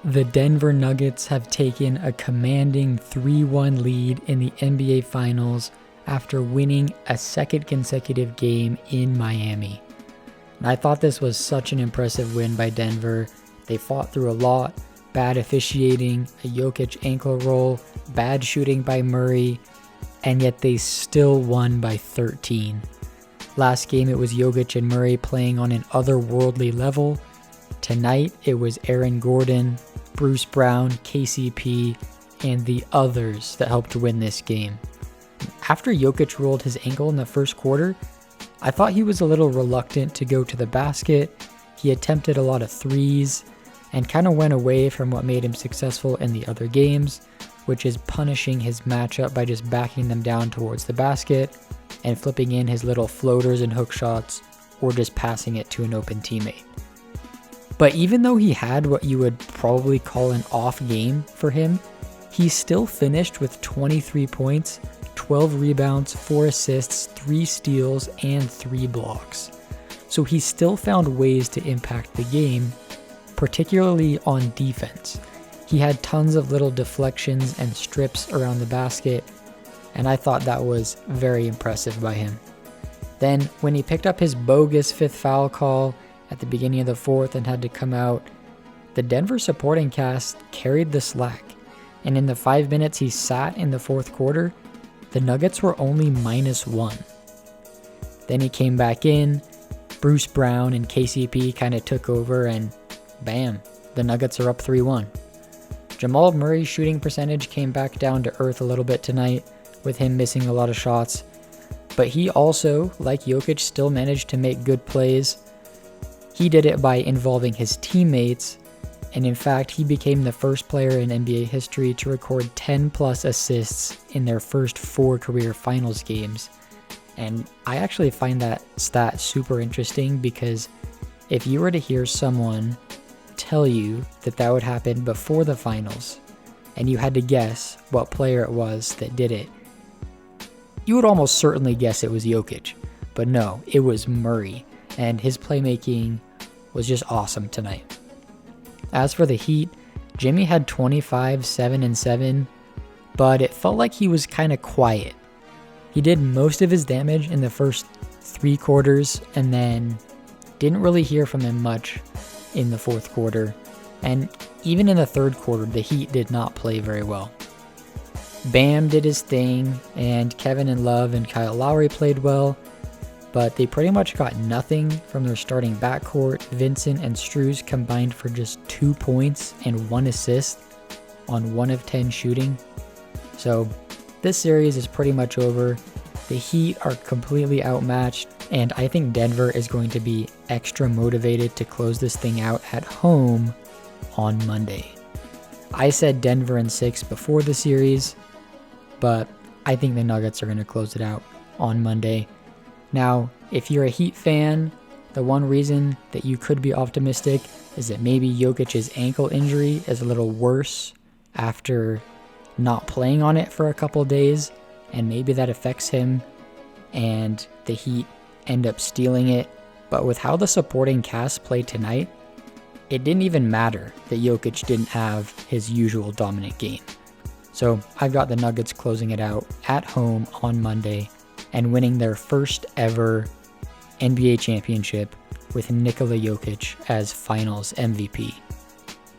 The Denver Nuggets have taken a commanding 3-1 lead in the NBA Finals after winning a second consecutive game in Miami. And I thought this was such an impressive win by Denver. They fought through a lot, bad officiating, a Jokic ankle roll, bad shooting by Murray, and yet they still won by 13. Last game it was Jokic and Murray playing on an otherworldly level. Tonight it was Aaron Gordon, Bruce Brown, KCP, and the others that helped win this game. After Jokic rolled his ankle in the first quarter, I thought he was a little reluctant to go to the basket. He attempted a lot of threes and kind of went away from what made him successful in the other games, which is punishing his matchup by just backing them down towards the basket and flipping in his little floaters and hook shots or just passing it to an open teammate. But even though he had what you would probably call an off game for him, he still finished with 23 points, 12 rebounds, 4 assists, 3 steals, and 3 blocks. So he still found ways to impact the game, particularly on defense. He had tons of little deflections and strips around the basket, and I thought that was very impressive by him. Then, when he picked up his bogus 5th foul call at the beginning of the 4th and had to come out, the Denver supporting cast carried the slack, and in the 5 minutes he sat in the 4th quarter, the Nuggets were only -1. Then he came back in, Bruce Brown and KCP kind of took over, and bam, the Nuggets are up 3-1. Jamal Murray's shooting percentage came back down to earth a little bit tonight, with him missing a lot of shots, but he also, like Jokic, still managed to make good plays. He did it by involving his teammates, and in fact, he became the first player in NBA history to record 10+ assists in their first 4 career finals games. And I actually find that stat super interesting because if you were to hear someone tell you that that would happen before the finals, and you had to guess what player it was that did it, you would almost certainly guess it was Jokic. But no, it was Murray, and his playmaking was just awesome tonight. As for the Heat, Jimmy had 25, 7, and 7, but it felt like he was kind of quiet. He did most of his damage in the first 3 quarters and then didn't really hear from him much in the 4th quarter. And even in the 3rd quarter, the Heat did not play very well. Bam did his thing, and Kevin and Love and Kyle Lowry played well, but they pretty much got nothing from their starting backcourt. Vincent and Strus combined for just 2 points and 1 assist on 1 of 10 shooting. So this series is pretty much over. The Heat are completely outmatched, and I think Denver is going to be extra motivated to close this thing out at home on Monday. I said Denver in 6 before the series, but I think the Nuggets are going to close it out on Monday. Now, if you're a Heat fan, the one reason that you could be optimistic is that maybe Jokic's ankle injury is a little worse after not playing on it for a couple days, and maybe that affects him and the Heat end up stealing it. But with how the supporting cast played tonight, it didn't even matter that Jokic didn't have his usual dominant game. So I've got the Nuggets closing it out at home on Monday and winning their first ever NBA championship with Nikola Jokic as finals MVP.